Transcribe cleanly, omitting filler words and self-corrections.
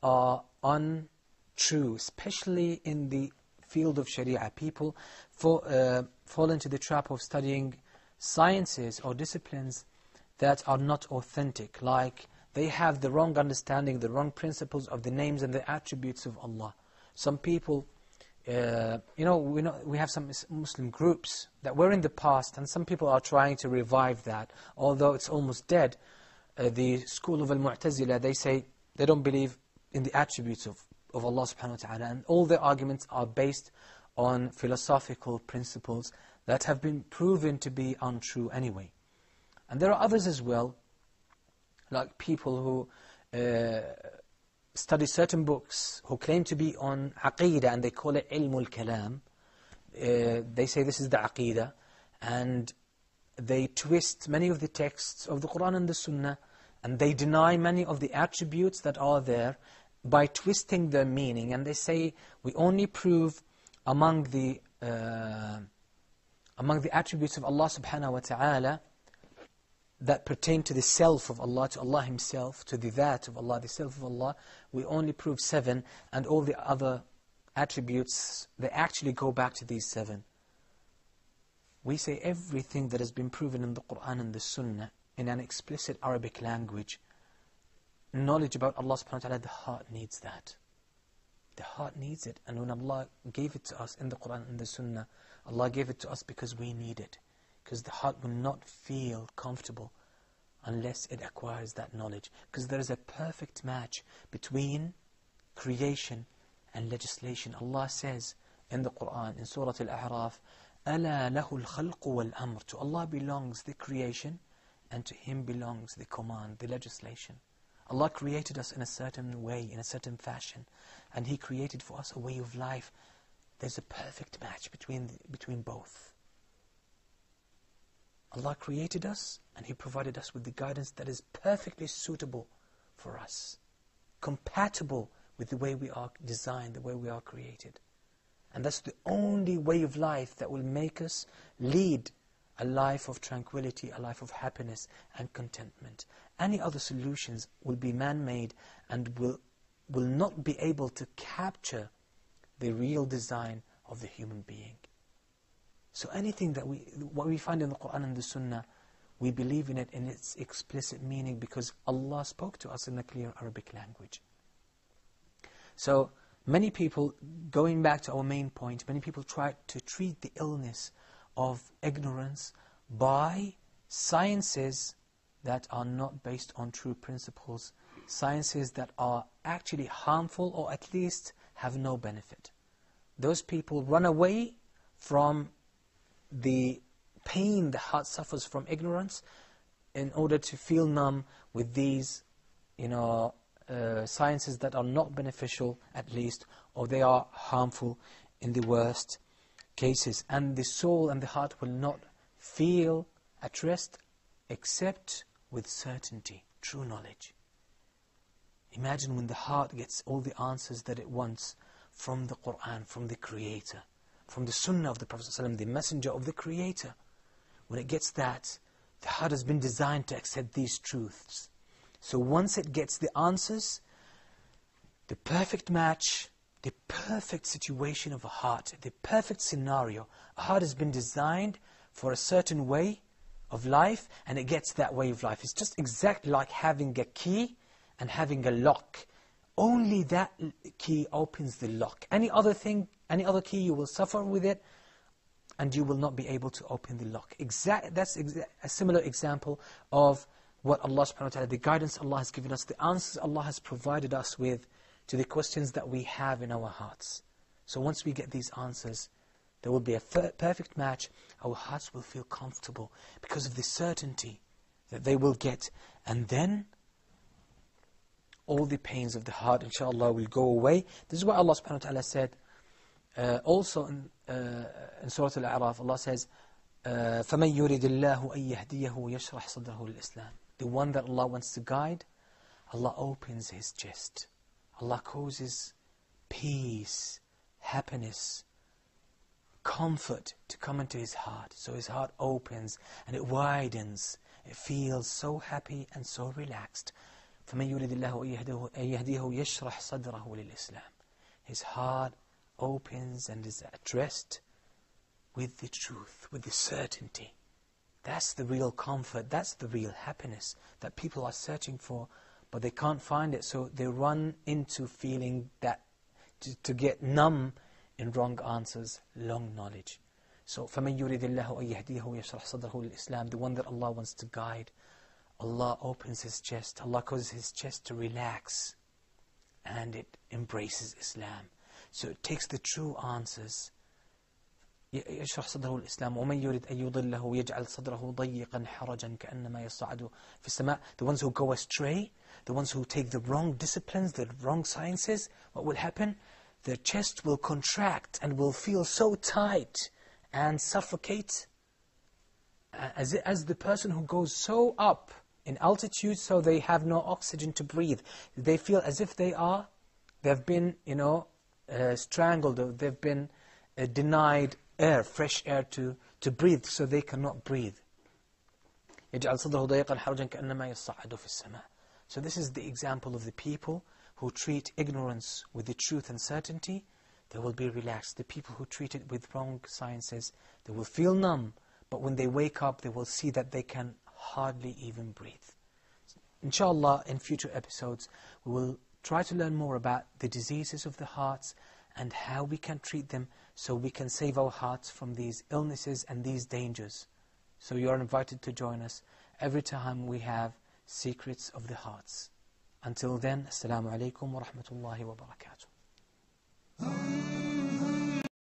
are untrue, especially in the field of Sharia. People fall into the trap of studying sciences or disciplines that are not authentic, like they have the wrong understanding, the wrong principles of the names and the attributes of Allah. Some people, we have some Muslim groups that were in the past, and some people are trying to revive that, although it's almost dead. The school of Al-Mu'tazila, they say they don't believe in the attributes of Allah subhanahu wa ta'ala, and all their arguments are based on philosophical principles that have been proven to be untrue anyway. And there are others as well, like people who study certain books, who claim to be on Aqeedah, and they call it Ilmul Kalam. They say this is the Aqeedah, and they twist many of the texts of the Quran and the Sunnah, and they deny many of the attributes that are there by twisting their meaning. And they say we only prove among the attributes of Allah subhanahu wa ta'ala that pertain to the self of Allah, to Allah Himself, to the That of Allah, the self of Allah, we only prove 7, and all the other attributes, they actually go back to these 7. We say everything that has been proven in the Quran and the Sunnah in an explicit Arabic language, knowledge about Allah subhanahu wa ta'ala, the heart needs that. The heart needs it. And when Allah gave it to us in the Quran and the Sunnah, Allah gave it to us because we need it. Because the heart will not feel comfortable unless it acquires that knowledge. Because there is a perfect match between creation and legislation. Allah says in the Quran, in Surah Al-A'raf, أَلَا لَهُ الْخَلْقُ وَالْأَمْرُ. To Allah belongs the creation, and to Him belongs the command, the legislation. Allah created us in a certain way, in a certain fashion, and He created for us a way of life. There's a perfect match between both. Allah created us, and He provided us with the guidance that is perfectly suitable for us, compatible with the way we are designed, the way we are created. And that's the only way of life that will make us lead a life of tranquility, a life of happiness and contentment. Any other solutions will be man-made and will not be able to capture the real design of the human being. So anything that what we find in the Quran and the Sunnah, we believe in it in its explicit meaning because Allah spoke to us in a clear Arabic language. So many people, going back to our main point, many people try to treat the illness of ignorance by sciences that are not based on true principles, sciences that are actually harmful or at least have no benefit. Those people run away from the pain the heart suffers from ignorance in order to feel numb with these, sciences that are not beneficial at least, or they are harmful in the worst cases. And the soul and the heart will not feel at rest except with certainty, true knowledge. Imagine when the heart gets all the answers that it wants from the Quran, from the Creator, from the Sunnah of the Prophet ﷺ, the Messenger of the Creator. When it gets that, the heart has been designed to accept these truths. So once it gets the answers, the perfect match, the perfect situation of a heart, the perfect scenario, a heart has been designed for a certain way of life, and it gets that way of life. It's just exactly like having a key and having a lock. Only that key opens the lock. Any other key, you will suffer with it, and you will not be able to open the lock. That's a similar example of what Allah subhanahu wa ta'ala, the guidance Allah has given us, the answers Allah has provided us with to the questions that we have in our hearts. So once we get these answers, there will be a perfect match. Our hearts will feel comfortable because of the certainty that they will get. And then all the pains of the heart, inshallah, will go away. This is what Allah subhanahu wa ta'ala said. Also in Surah Al-A'raf, Allah says, فَمَنْ يُرِدِ اللَّهُ أَن يَهْدِيَهُ يَشْرَحْ صَدْرَهُ لِلْإِسْلَامِ. The one that Allah wants to guide, Allah opens his chest. Allah causes peace, happiness, comfort to come into his heart. So his heart opens and it widens. It feels so happy and so relaxed. فَمَنْ يُرِدِ اللَّهُ أَنْ يَهْدِيهُ يَشْرَحْ صَدْرَهُ لِلْإِسْلَامِ. His heart opens and is addressed with the truth, with the certainty. That's the real comfort, that's the real happiness that people are searching for, but they can't find it, so they run into feeling that to get numb in wrong answers, long knowledge. So, فَمَنْ يُرِدِ اللَّهُ أَنْ يَهْدِيهُ يَشْرَحْ صَدْرَهُ لِلْإِسْلَامِ. The one that Allah wants to guide, Allah opens his chest, Allah causes his chest to relax, and it embraces Islam. So it takes the true answers. يشرح صدره الإسلام ومن يريد أن يضله يجعل صدره ضيقا حرجا كأنما يصعد في السماء. The ones who go astray, the ones who take the wrong disciplines, the wrong sciences, what will happen? Their chest will contract and will feel so tight and suffocate as the person who goes so up in altitude so they have no oxygen to breathe. They feel as if they've been, strangled, or they've been denied air, fresh air to breathe, so they cannot breathe. يجعل صدره ضيقا حرجا كأنما يصعد في السماء. So this is the example of the people who treat ignorance with the truth and certainty. They will be relaxed. The people who treat it with wrong sciences, they will feel numb, but when they wake up, they will see that they can hardly even breathe. Inshallah, in future episodes, we will try to learn more about the diseases of the hearts and how we can treat them so we can save our hearts from these illnesses and these dangers. So you are invited to join us every time we have Secrets of the Hearts. Until then, Assalamu alaikum wa rahmatullahi wa barakatuh.